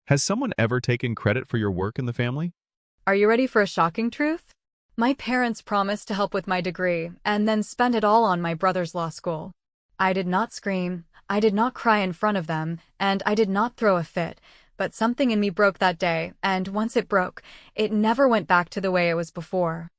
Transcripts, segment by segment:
Has someone ever taken credit for your work in the family? Are you ready for a shocking truth? My parents promised to help with my degree and then spent it all on my brother's law school. I did not scream, I did not cry in front of them, and I did not throw a fit, but something in me broke that day, and once it broke, it never went back to the way it was before.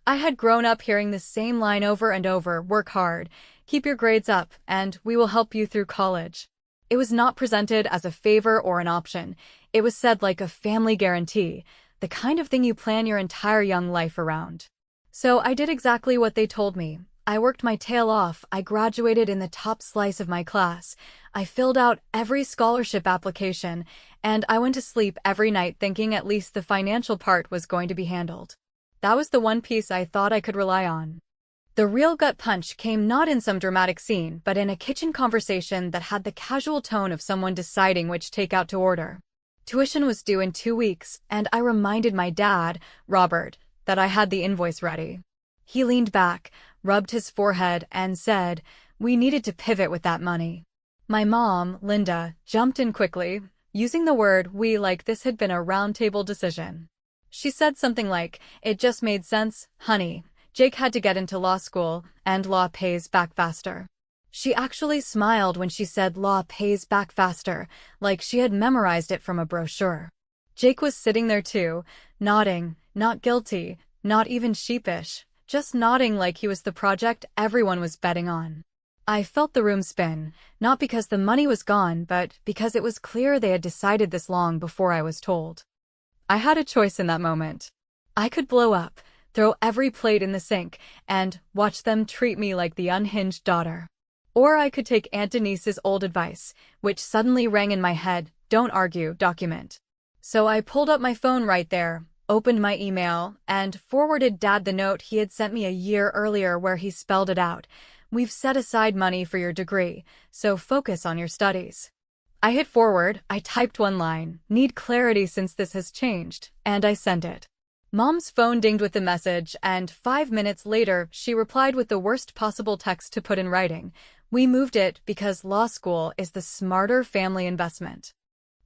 I had grown up hearing the same line over and over: work hard, keep your grades up, and we will help you through college. It was not presented as a favor or an option. It was said like a family guarantee, the kind of thing you plan your entire young life around. So I did exactly what they told me. I worked my tail off. I graduated in the top slice of my class. I filled out every scholarship application, and I went to sleep every night thinking at least the financial part was going to be handled. That was the one piece I thought I could rely on. The real gut punch came not in some dramatic scene, but in a kitchen conversation that had the casual tone of someone deciding which takeout to order. Tuition was due in 2 weeks, and I reminded my dad, Robert, that I had the invoice ready. He leaned back, rubbed his forehead, and said, "We needed to pivot with that money." My mom, Linda, jumped in quickly, using the word "we" like this had been a roundtable decision. She said something like, "It just made sense, honey. Jake had to get into law school, and law pays back faster." She actually smiled when she said law pays back faster, like she had memorized it from a brochure. Jake was sitting there too, nodding, not guilty, not even sheepish, just nodding like he was the project everyone was betting on. I felt the room spin, not because the money was gone, but because it was clear they had decided this long before I was told. I had a choice in that moment. I could blow up, throw every plate in the sink, and watch them treat me like the unhinged daughter. Or I could take Aunt Denise's old advice, which suddenly rang in my head: don't argue, document. So I pulled up my phone right there, opened my email, and forwarded Dad the note he had sent me a year earlier where he spelled it out: "We've set aside money for your degree, so focus on your studies." I hit forward, I typed one line: "Need clarity since this has changed," and I sent it. Mom's phone dinged with the message, and 5 minutes later, she replied with the worst possible text to put in writing: "We moved it because law school is the smarter family investment."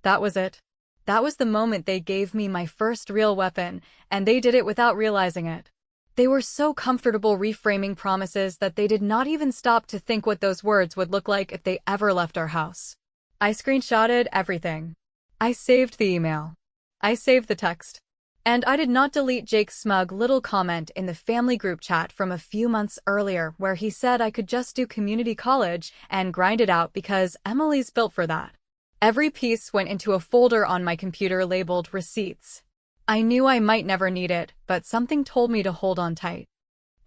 That was it. That was the moment they gave me my first real weapon, and they did it without realizing it. They were so comfortable reframing promises that they did not even stop to think what those words would look like if they ever left our house. I screenshotted everything. I saved the email. I saved the text. And I did not delete Jake's smug little comment in the family group chat from a few months earlier where he said I could just do community college and grind it out because Emily's built for that. Every piece went into a folder on my computer labeled receipts. I knew I might never need it, but something told me to hold on tight.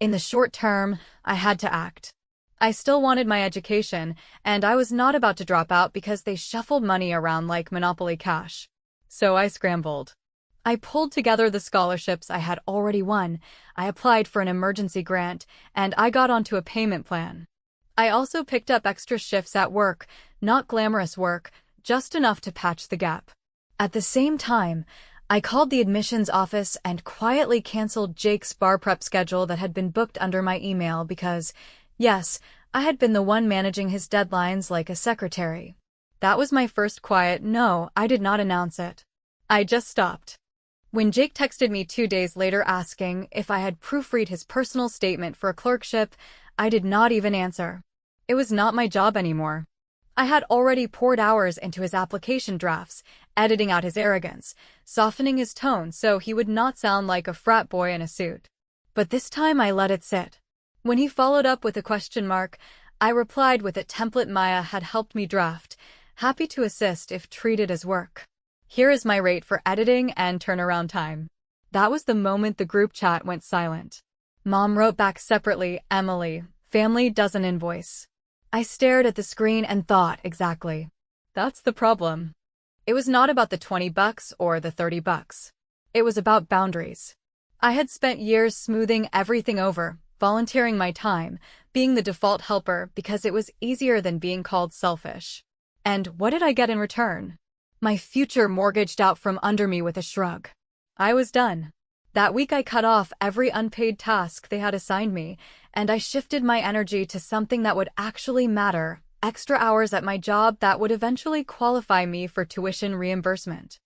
In the short term, I had to act. I still wanted my education, and I was not about to drop out because they shuffled money around like Monopoly cash. So I scrambled. I pulled together the scholarships I had already won, I applied for an emergency grant, and I got onto a payment plan. I also picked up extra shifts at work, not glamorous work, just enough to patch the gap. At the same time, I called the admissions office and quietly canceled Jake's bar prep schedule that had been booked under my email because, yes, I had been the one managing his deadlines like a secretary. That was my first quiet no. I did not announce it. I just stopped. When Jake texted me 2 days later asking if I had proofread his personal statement for a clerkship, I did not even answer. It was not my job anymore. I had already poured hours into his application drafts, editing out his arrogance, softening his tone so he would not sound like a frat boy in a suit. But this time I let it sit. When he followed up with a question mark, I replied with a template Maya had helped me draft, happy to assist if treated as work. Here is my rate for editing and turnaround time. That was the moment the group chat went silent. Mom wrote back separately, "Emily, family doesn't invoice." I stared at the screen and thought, exactly. That's the problem. It was not about the $20 or the $30. It was about boundaries. I had spent years smoothing everything over, volunteering my time, being the default helper because it was easier than being called selfish. And what did I get in return? My future mortgaged out from under me with a shrug. I was done. That week I cut off every unpaid task they had assigned me, and I shifted my energy to something that would actually matter: extra hours at my job that would eventually qualify me for tuition reimbursement.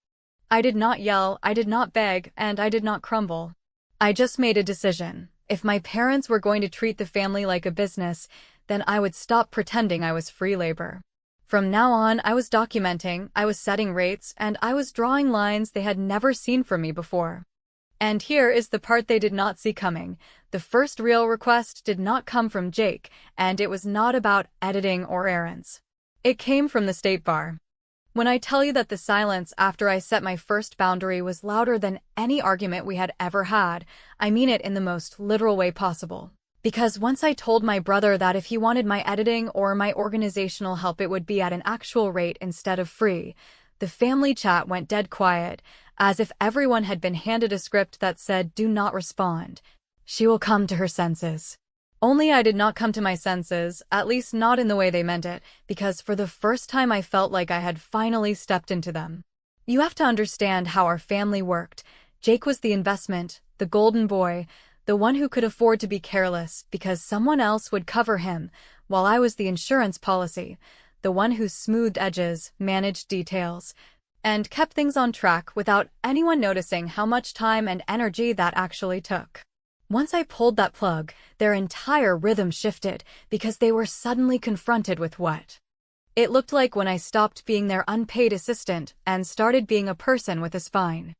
I did not yell, I did not beg, and I did not crumble. I just made a decision. If my parents were going to treat the family like a business, then I would stop pretending I was free labor. From now on, I was documenting, I was setting rates, and I was drawing lines they had never seen from me before. And here is the part they did not see coming. The first real request did not come from Jake, and it was not about editing or errands. It came from the State Bar. When I tell you that the silence after I set my first boundary was louder than any argument we had ever had, I mean it in the most literal way possible. Because once I told my brother that if he wanted my editing or my organizational help it would be at an actual rate instead of free, the family chat went dead quiet, as if everyone had been handed a script that said, "Do not respond. She will come to her senses." Only I did not come to my senses, at least not in the way they meant it, because for the first time I felt like I had finally stepped into them. You have to understand how our family worked. Jake was the investment, the golden boy, the one who could afford to be careless because someone else would cover him, while I was the insurance policy, the one who smoothed edges, managed details, and kept things on track without anyone noticing how much time and energy that actually took. Once I pulled that plug, their entire rhythm shifted because they were suddenly confronted with what it looked like when I stopped being their unpaid assistant and started being a person with a spine.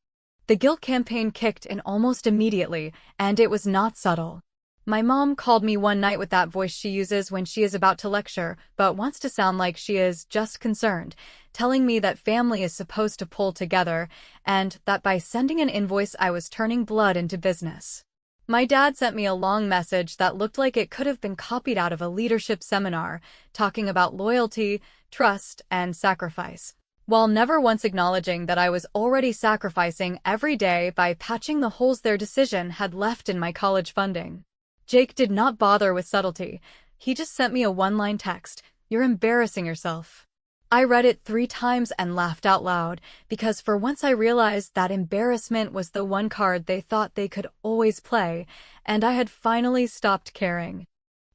The guilt campaign kicked in almost immediately, and it was not subtle. My mom called me one night with that voice she uses when she is about to lecture, but wants to sound like she is just concerned, telling me that family is supposed to pull together, and that by sending an invoice I was turning blood into business. My dad sent me a long message that looked like it could have been copied out of a leadership seminar, talking about loyalty, trust, and sacrifice, while never once acknowledging that I was already sacrificing every day by patching the holes their decision had left in my college funding. Jake did not bother with subtlety. He just sent me a one-line text, "You're embarrassing yourself." I read it 3 times and laughed out loud, because for once I realized that embarrassment was the one card they thought they could always play, and I had finally stopped caring.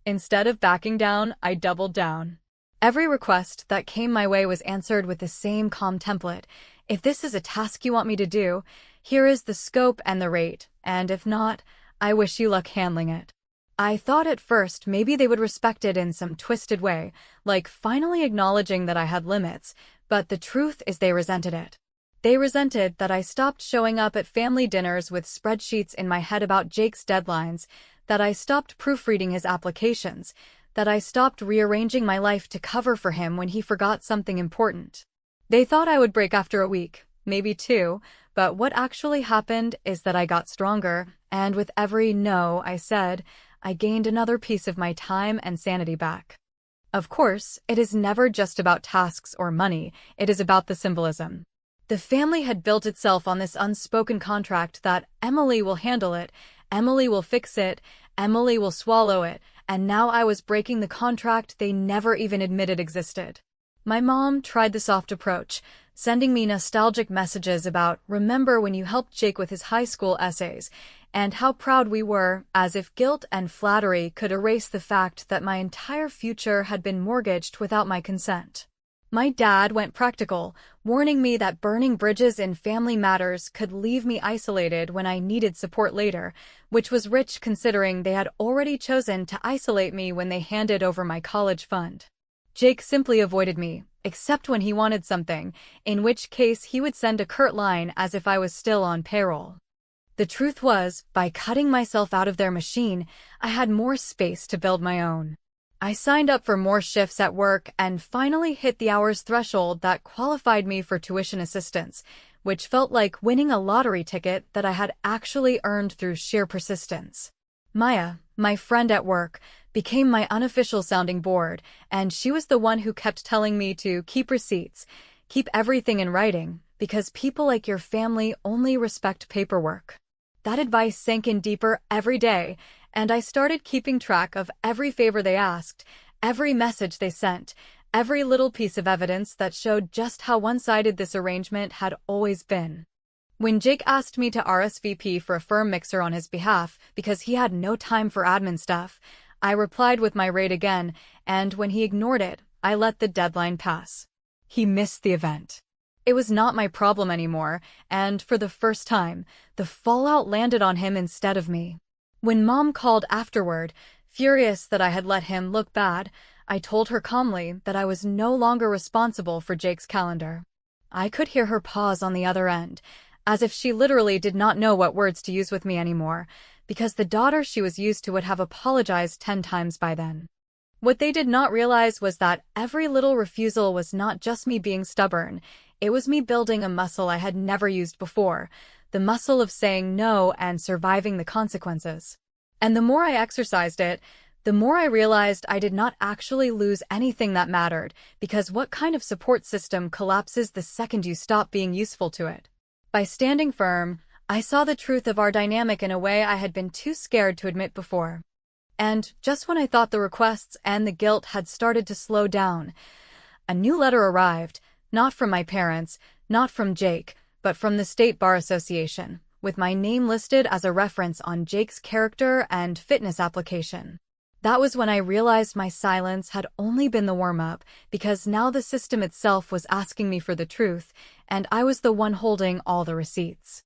Instead of backing down, I doubled down. Every request that came my way was answered with the same calm template. If this is a task you want me to do, here is the scope and the rate, and if not, I wish you luck handling it. I thought at first maybe they would respect it in some twisted way, like finally acknowledging that I had limits, but the truth is they resented it. They resented that I stopped showing up at family dinners with spreadsheets in my head about Jake's deadlines, that I stopped proofreading his applications, that I stopped rearranging my life to cover for him when he forgot something important. They thought I would break after a week, maybe 2, but what actually happened is that I got stronger, and with every no I said, I gained another piece of my time and sanity back. Of course, it is never just about tasks or money, it is about the symbolism. The family had built itself on this unspoken contract that Emily will handle it, Emily will fix it, Emily will swallow it, and now I was breaking the contract they never even admitted existed. My mom tried the soft approach, sending me nostalgic messages about, "Remember when you helped Jake with his high school essays," and how proud we were, as if guilt and flattery could erase the fact that my entire future had been mortgaged without my consent. My dad went practical, warning me that burning bridges in family matters could leave me isolated when I needed support later, which was rich considering they had already chosen to isolate me when they handed over my college fund. Jake simply avoided me, except when he wanted something, in which case he would send a curt line as if I was still on payroll. The truth was, by cutting myself out of their machine, I had more space to build my own. I signed up for more shifts at work and finally hit the hours threshold that qualified me for tuition assistance, which felt like winning a lottery ticket that I had actually earned through sheer persistence. Maya, my friend at work, became my unofficial sounding board, and she was the one who kept telling me to keep receipts, keep everything in writing, because people like your family only respect paperwork. That advice sank in deeper every day, and I started keeping track of every favor they asked, every message they sent, every little piece of evidence that showed just how one-sided this arrangement had always been. When Jake asked me to RSVP for a firm mixer on his behalf because he had no time for admin stuff, I replied with my rate again, and when he ignored it, I let the deadline pass. He missed the event. It was not my problem anymore, and for the first time, the fallout landed on him instead of me. When Mom called afterward, furious that I had let him look bad, I told her calmly that I was no longer responsible for Jake's calendar. I could hear her pause on the other end, as if she literally did not know what words to use with me anymore, because the daughter she was used to would have apologized 10 times by then. What they did not realize was that every little refusal was not just me being stubborn, it was me building a muscle I had never used before, the muscle of saying no and surviving the consequences. And the more I exercised it, the more I realized I did not actually lose anything that mattered, because what kind of support system collapses the second you stop being useful to it? By standing firm, I saw the truth of our dynamic in a way I had been too scared to admit before. And just when I thought the requests and the guilt had started to slow down, a new letter arrived, not from my parents, not from Jake, but from the State Bar Association, with my name listed as a reference on Jake's character and fitness application. That was when I realized my silence had only been the warm-up, because now the system itself was asking me for the truth, and I was the one holding all the receipts.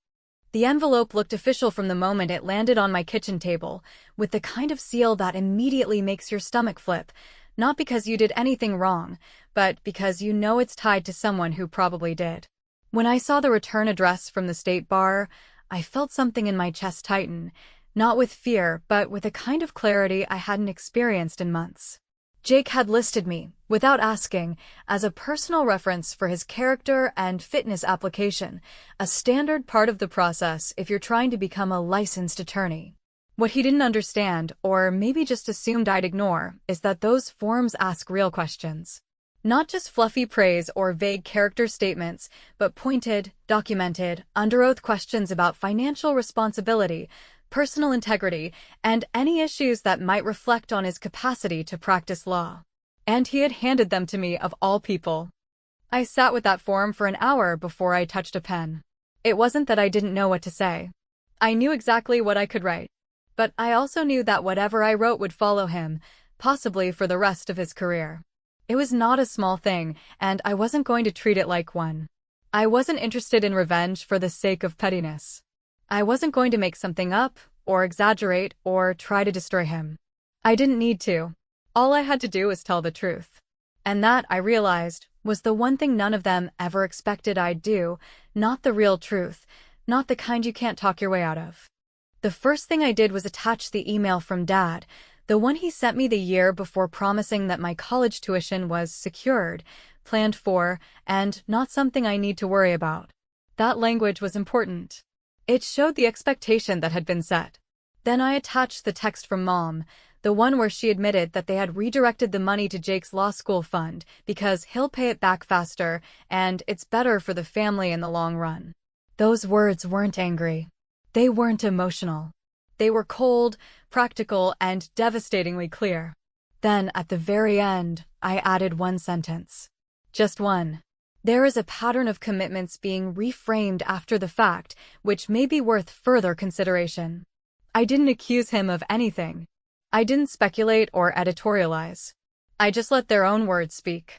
The envelope looked official from the moment it landed on my kitchen table, with the kind of seal that immediately makes your stomach flip, not because you did anything wrong, but because you know it's tied to someone who probably did. When I saw the return address from the State Bar, I felt something in my chest tighten, not with fear, but with a kind of clarity I hadn't experienced in months. Jake had listed me, without asking, as a personal reference for his character and fitness application, a standard part of the process if you're trying to become a licensed attorney. What he didn't understand, or maybe just assumed I'd ignore, is that those forms ask real questions. Not just fluffy praise or vague character statements, but pointed, documented, under-oath questions about financial responsibility, personal integrity, and any issues that might reflect on his capacity to practice law. And he had handed them to me of all people. I sat with that form for an hour before I touched a pen. It wasn't that I didn't know what to say. I knew exactly what I could write. But I also knew that whatever I wrote would follow him, possibly for the rest of his career. It was not a small thing, and I wasn't going to treat it like one. I wasn't interested in revenge for the sake of pettiness. I wasn't going to make something up, or exaggerate, or try to destroy him. I didn't need to. All I had to do was tell the truth. And that, I realized, was the one thing none of them ever expected I'd do, not the real truth, not the kind you can't talk your way out of. The first thing I did was attach the email from Dad, the one he sent me the year before, promising that my college tuition was secured, planned for, and not something I need to worry about. That language was important. It showed the expectation that had been set. Then I attached the text from Mom, the one where she admitted that they had redirected the money to Jake's law school fund because he'll pay it back faster and it's better for the family in the long run. Those words weren't angry. They weren't emotional. They were cold, practical, and devastatingly clear. Then, at the very end, I added one sentence. Just one. There is a pattern of commitments being reframed after the fact, which may be worth further consideration. I didn't accuse him of anything. I didn't speculate or editorialize. I just let their own words speak.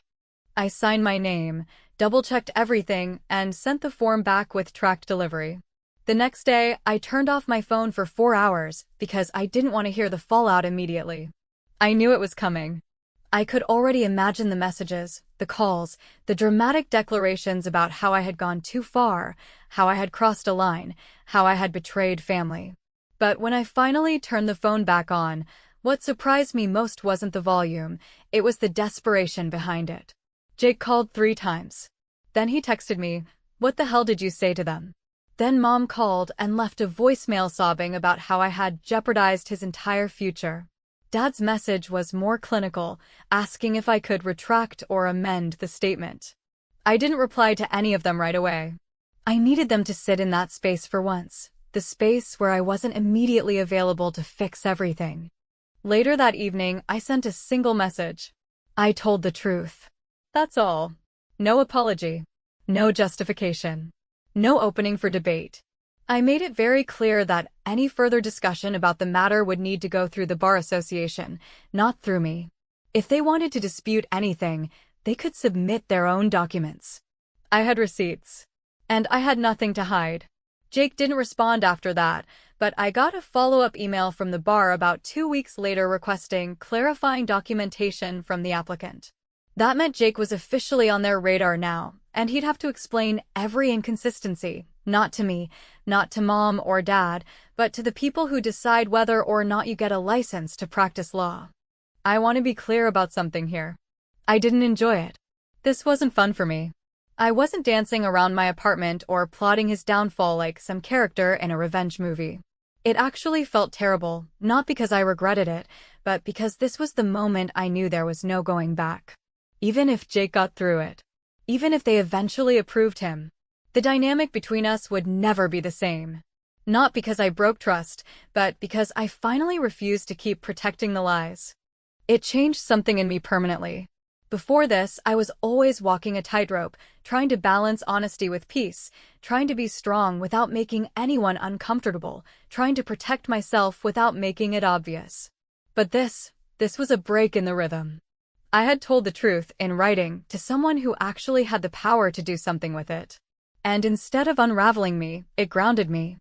I signed my name, double-checked everything, and sent the form back with tracked delivery. The next day, I turned off my phone for 4 hours because I didn't want to hear the fallout immediately. I knew it was coming. I could already imagine the messages, the calls, the dramatic declarations about how I had gone too far, how I had crossed a line, how I had betrayed family. But when I finally turned the phone back on, what surprised me most wasn't the volume, it was the desperation behind it. Jake called 3 times. Then he texted me, "What the hell did you say to them?" Then Mom called and left a voicemail sobbing about how I had jeopardized his entire future. Dad's message was more clinical, asking if I could retract or amend the statement. I didn't reply to any of them right away. I needed them to sit in that space for once, the space where I wasn't immediately available to fix everything. Later that evening, I sent a single message. I told the truth. That's all. No apology. No justification. No opening for debate. I made it very clear that any further discussion about the matter would need to go through the Bar Association, not through me. If they wanted to dispute anything, they could submit their own documents. I had receipts. And I had nothing to hide. Jake didn't respond after that, but I got a follow-up email from the bar about 2 weeks later requesting clarifying documentation from the applicant. That meant Jake was officially on their radar now, and he'd have to explain every inconsistency, not to me, not to mom or dad, but to the people who decide whether or not you get a license to practice law. I want to be clear about something here. I didn't enjoy it. This wasn't fun for me. I wasn't dancing around my apartment or plotting his downfall like some character in a revenge movie. It actually felt terrible, not because I regretted it, but because this was the moment I knew there was no going back. Even if Jake got through it, even if they eventually approved him, the dynamic between us would never be the same. Not because I broke trust, but because I finally refused to keep protecting the lies. It changed something in me permanently. Before this, I was always walking a tightrope, trying to balance honesty with peace, trying to be strong without making anyone uncomfortable, trying to protect myself without making it obvious. But this was a break in the rhythm. I had told the truth in writing to someone who actually had the power to do something with it. And instead of unraveling me, it grounded me.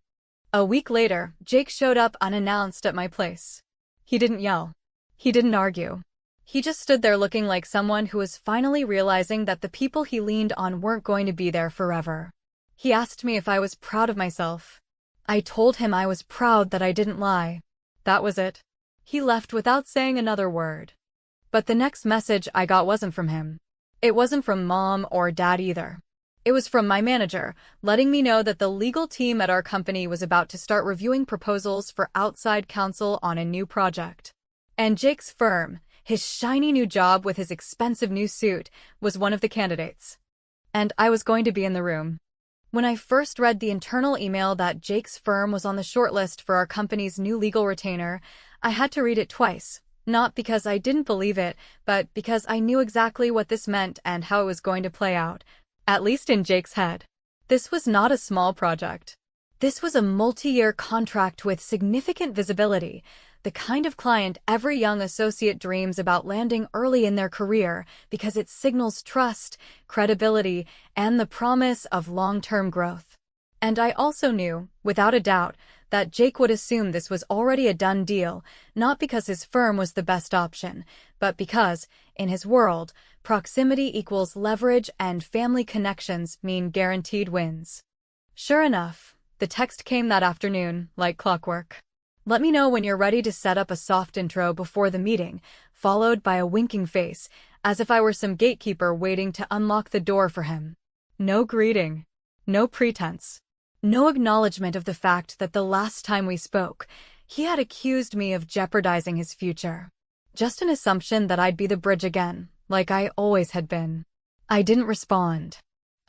A week later, Jake showed up unannounced at my place. He didn't yell. He didn't argue. He just stood there looking like someone who was finally realizing that the people he leaned on weren't going to be there forever. He asked me if I was proud of myself. I told him I was proud that I didn't lie. That was it. He left without saying another word. But the next message I got wasn't from him. It wasn't from mom or dad either. It was from my manager, letting me know that the legal team at our company was about to start reviewing proposals for outside counsel on a new project. And Jake's firm, his shiny new job with his expensive new suit, was one of the candidates. And I was going to be in the room. When I first read the internal email that Jake's firm was on the shortlist for our company's new legal retainer, I had to read it twice, not because I didn't believe it, but because I knew exactly what this meant and how it was going to play out, at least in Jake's head. This was not a small project. This was a multi-year contract with significant visibility, the kind of client every young associate dreams about landing early in their career because it signals trust, credibility, and the promise of long-term growth. And I also knew, without a doubt, that Jake would assume this was already a done deal, not because his firm was the best option, but because, in his world, proximity equals leverage and family connections mean guaranteed wins. Sure enough, the text came that afternoon, like clockwork. Let me know when you're ready to set up a soft intro before the meeting, followed by a winking face, as if I were some gatekeeper waiting to unlock the door for him. No greeting. No pretense. No acknowledgement of the fact that the last time we spoke, he had accused me of jeopardizing his future. Just an assumption that I'd be the bridge again, like I always had been. I didn't respond.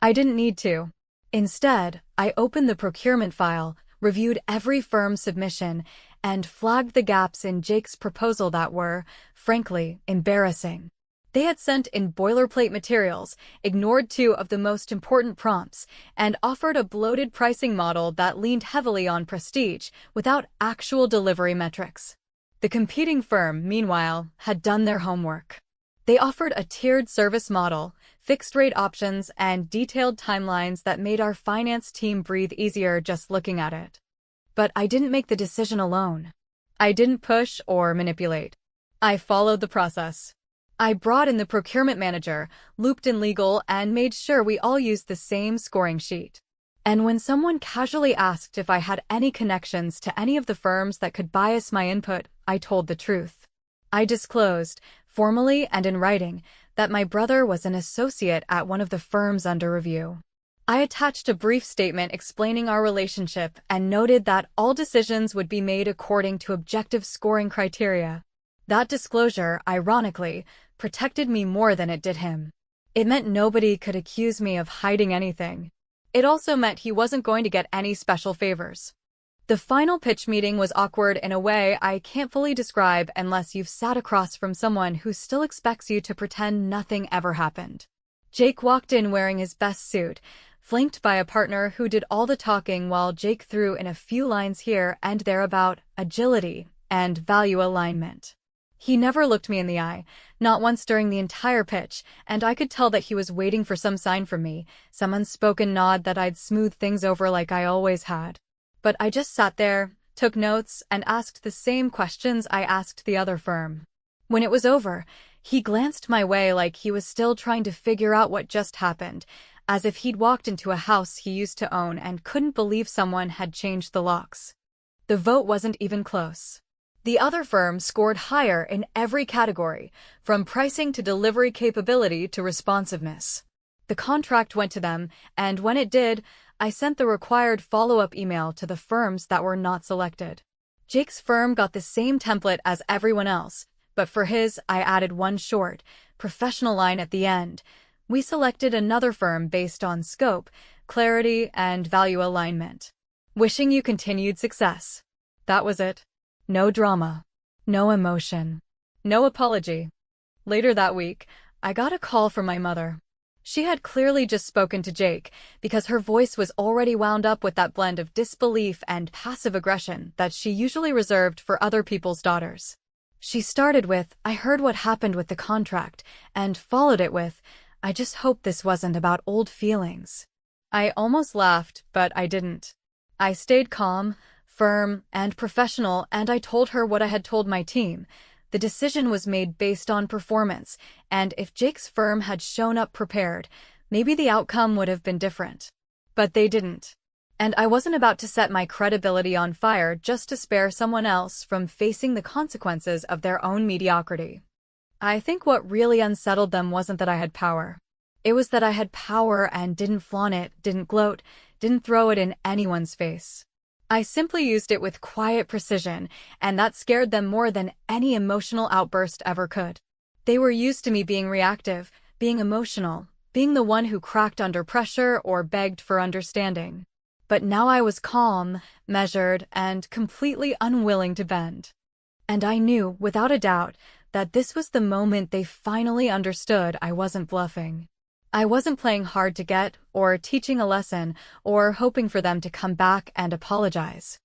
I didn't need to. Instead, I opened the procurement file, reviewed every firm submission, and flagged the gaps in Jake's proposal that were, frankly, embarrassing. They had sent in boilerplate materials, ignored two of the most important prompts, and offered a bloated pricing model that leaned heavily on prestige without actual delivery metrics. The competing firm, meanwhile, had done their homework. They offered a tiered service model, fixed-rate options, and detailed timelines that made our finance team breathe easier just looking at it. But I didn't make the decision alone. I didn't push or manipulate. I followed the process. I brought in the procurement manager, looped in legal, and made sure we all used the same scoring sheet. And when someone casually asked if I had any connections to any of the firms that could bias my input, I told the truth. I disclosed, formally and in writing, that my brother was an associate at one of the firms under review. I attached a brief statement explaining our relationship and noted that all decisions would be made according to objective scoring criteria. That disclosure, ironically, protected me more than it did him. It meant nobody could accuse me of hiding anything. It also meant he wasn't going to get any special favors. The final pitch meeting was awkward in a way I can't fully describe unless you've sat across from someone who still expects you to pretend nothing ever happened. Jake walked in wearing his best suit, flanked by a partner who did all the talking while Jake threw in a few lines here and there about agility and value alignment. He never looked me in the eye, not once during the entire pitch, and I could tell that he was waiting for some sign from me, some unspoken nod that I'd smooth things over like I always had. But I just sat there, took notes, and asked the same questions I asked the other firm. When it was over, he glanced my way like he was still trying to figure out what just happened, as if he'd walked into a house he used to own and couldn't believe someone had changed the locks. The vote wasn't even close. The other firm scored higher in every category, from pricing to delivery capability to responsiveness. The contract went to them, and when it did, I sent the required follow-up email to the firms that were not selected. Jake's firm got the same template as everyone else, but for his, I added one short, professional line at the end. We selected another firm based on scope, clarity, and value alignment. Wishing you continued success. That was it. No drama. No emotion. No apology. Later that week, I got a call from my mother. She had clearly just spoken to Jake, because her voice was already wound up with that blend of disbelief and passive aggression that she usually reserved for other people's daughters. She started with, "I heard what happened with the contract," and followed it with, "I just hope this wasn't about old feelings." I almost laughed, but I didn't. I stayed calm, firm, and professional, and I told her what I had told my team. The decision was made based on performance, and if Jake's firm had shown up prepared, maybe the outcome would have been different. But they didn't. And I wasn't about to set my credibility on fire just to spare someone else from facing the consequences of their own mediocrity. I think what really unsettled them wasn't that I had power. It was that I had power and didn't flaunt it, didn't gloat, didn't throw it in anyone's face. I simply used it with quiet precision, and that scared them more than any emotional outburst ever could. They were used to me being reactive, being emotional, being the one who cracked under pressure or begged for understanding. But now I was calm, measured, and completely unwilling to bend. And I knew, without a doubt, that this was the moment they finally understood I wasn't bluffing. I wasn't playing hard to get, or teaching a lesson, or hoping for them to come back and apologize.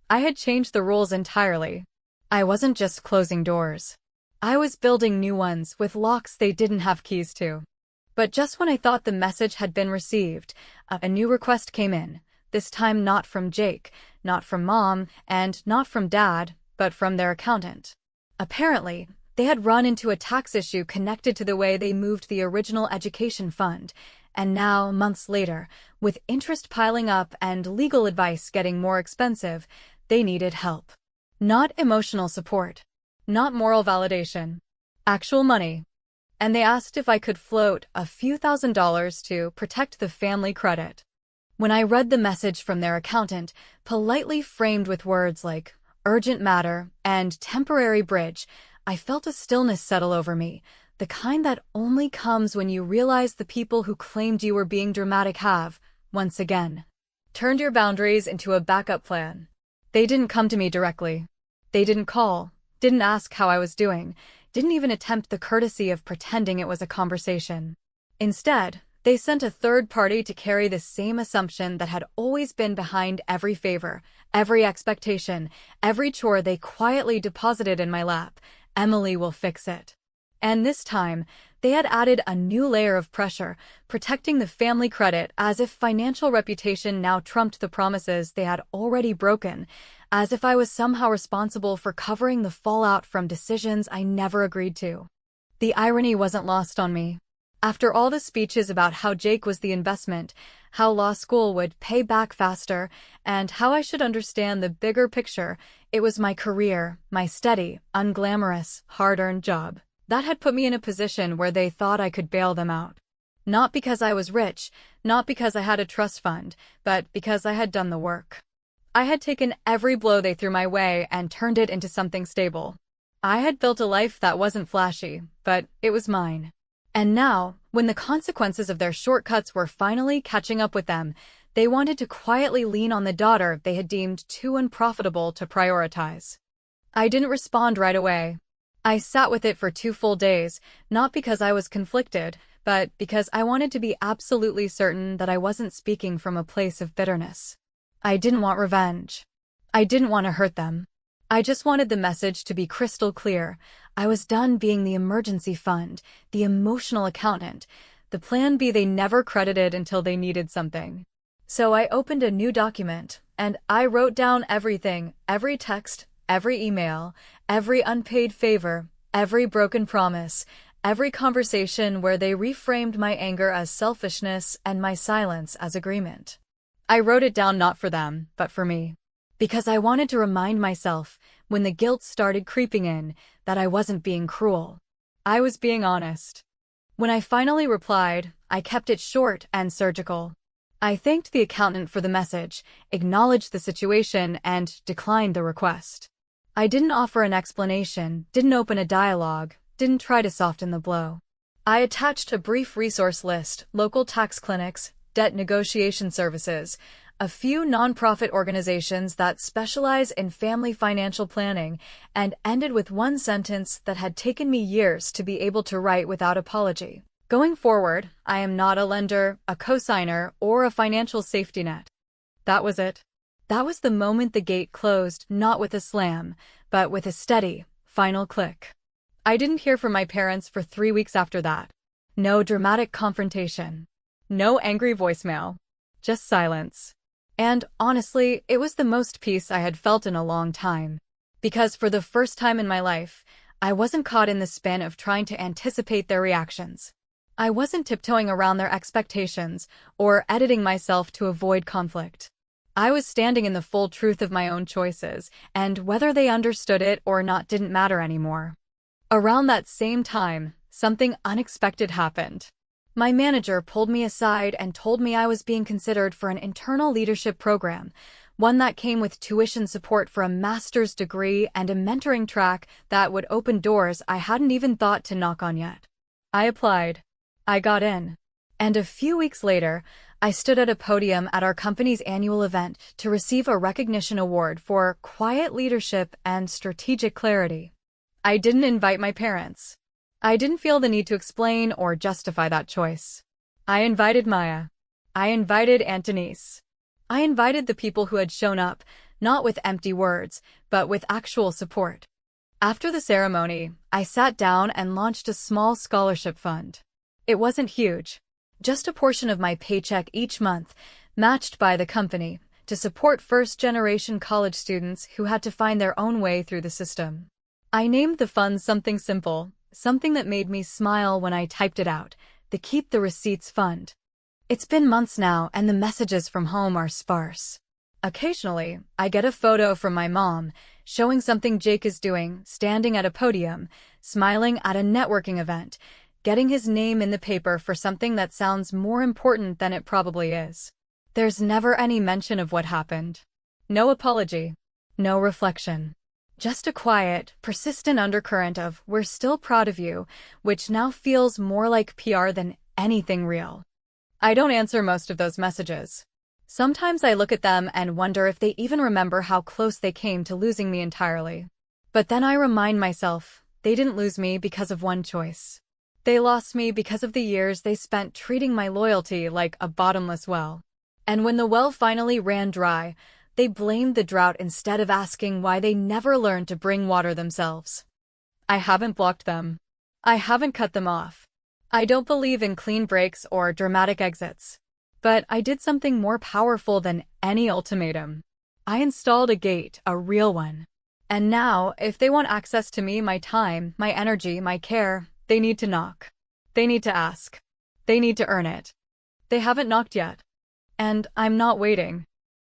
I had changed the rules entirely. I wasn't just closing doors. I was building new ones with locks they didn't have keys to. But just when I thought the message had been received, a new request came in, this time not from Jake, not from Mom, and not from Dad, but from their accountant. Apparently, they had run into a tax issue connected to the way they moved the original education fund, and now, months later, with interest piling up and legal advice getting more expensive, they needed help. Not emotional support. Not moral validation. Actual money. And they asked if I could float a few $1,000s to protect the family credit. When I read the message from their accountant, politely framed with words like urgent matter and temporary bridge, I felt a stillness settle over me, the kind that only comes when you realize the people who claimed you were being dramatic have, once again, turned your boundaries into a backup plan. They didn't come to me directly. They didn't call, didn't ask how I was doing, didn't even attempt the courtesy of pretending it was a conversation. Instead, they sent a third party to carry the same assumption that had always been behind every favor, every expectation, every chore they quietly deposited in my lap. Emily will fix it. And this time, they had added a new layer of pressure, protecting the family credit as if financial reputation now trumped the promises they had already broken, as if I was somehow responsible for covering the fallout from decisions I never agreed to. The irony wasn't lost on me. After all the speeches about how Jake was the investment, how law school would pay back faster, and how I should understand the bigger picture, it was my career, my steady, unglamorous, hard-earned job, that had put me in a position where they thought I could bail them out. Not because I was rich, not because I had a trust fund, but because I had done the work. I had taken every blow they threw my way and turned it into something stable. I had built a life that wasn't flashy, but it was mine. And now, when the consequences of their shortcuts were finally catching up with them, they wanted to quietly lean on the daughter they had deemed too unprofitable to prioritize. I didn't respond right away. I sat with it for 2 full days, not because I was conflicted, but because I wanted to be absolutely certain that I wasn't speaking from a place of bitterness. I didn't want revenge. I didn't want to hurt them. I just wanted the message to be crystal clear. I was done being the emergency fund, the emotional accountant, the plan B they never credited until they needed something. So I opened a new document, and I wrote down everything, every text, every email, every unpaid favor, every broken promise, every conversation where they reframed my anger as selfishness and my silence as agreement. I wrote it down not for them, but for me. Because I wanted to remind myself, when the guilt started creeping in, that I wasn't being cruel. I was being honest. When I finally replied, I kept it short and surgical. I thanked the accountant for the message, acknowledged the situation, and declined the request. I didn't offer an explanation, didn't open a dialogue, didn't try to soften the blow. I attached a brief resource list, local tax clinics, debt negotiation services, a few nonprofit organizations that specialize in family financial planning, and ended with one sentence that had taken me years to be able to write without apology. Going forward, I am not a lender, a cosigner, or a financial safety net. That was it. That was the moment the gate closed, not with a slam, but with a steady, final click. I didn't hear from my parents for 3 weeks after that. No dramatic confrontation. No angry voicemail. Just silence. And honestly, it was the most peace I had felt in a long time. Because for the first time in my life, I wasn't caught in the spin of trying to anticipate their reactions. I wasn't tiptoeing around their expectations or editing myself to avoid conflict. I was standing in the full truth of my own choices, and whether they understood it or not didn't matter anymore. Around that same time, something unexpected happened. My manager pulled me aside and told me I was being considered for an internal leadership program, one that came with tuition support for a master's degree and a mentoring track that would open doors I hadn't even thought to knock on yet. I applied. I got in. And a few weeks later, I stood at a podium at our company's annual event to receive a recognition award for quiet leadership and strategic clarity. I didn't invite my parents. I didn't feel the need to explain or justify that choice. I invited Maya. I invited Antonice. I invited the people who had shown up, not with empty words, but with actual support. After the ceremony, I sat down and launched a small scholarship fund. It wasn't huge, just a portion of my paycheck each month, matched by the company, to support first-generation college students who had to find their own way through the system. I named the fund something simple, something that made me smile when I typed it out, the Keep the Receipts Fund. It's been months now, and the messages from home are sparse. Occasionally, I get a photo from my mom, showing something Jake is doing, standing at a podium, smiling at a networking event, getting his name in the paper for something that sounds more important than it probably is. There's never any mention of what happened. No apology. No reflection. Just a quiet, persistent undercurrent of "we're still proud of you," which now feels more like PR than anything real. I don't answer most of those messages. Sometimes I look at them and wonder if they even remember how close they came to losing me entirely. But then I remind myself, they didn't lose me because of one choice. They lost me because of the years they spent treating my loyalty like a bottomless well. And when the well finally ran dry, they blamed the drought instead of asking why they never learned to bring water themselves. I haven't blocked them. I haven't cut them off. I don't believe in clean breaks or dramatic exits. But I did something more powerful than any ultimatum. I installed a gate, a real one. And now, if they want access to me, my time, my energy, my care, they need to knock. They need to ask. They need to earn it. They haven't knocked yet. And I'm not waiting.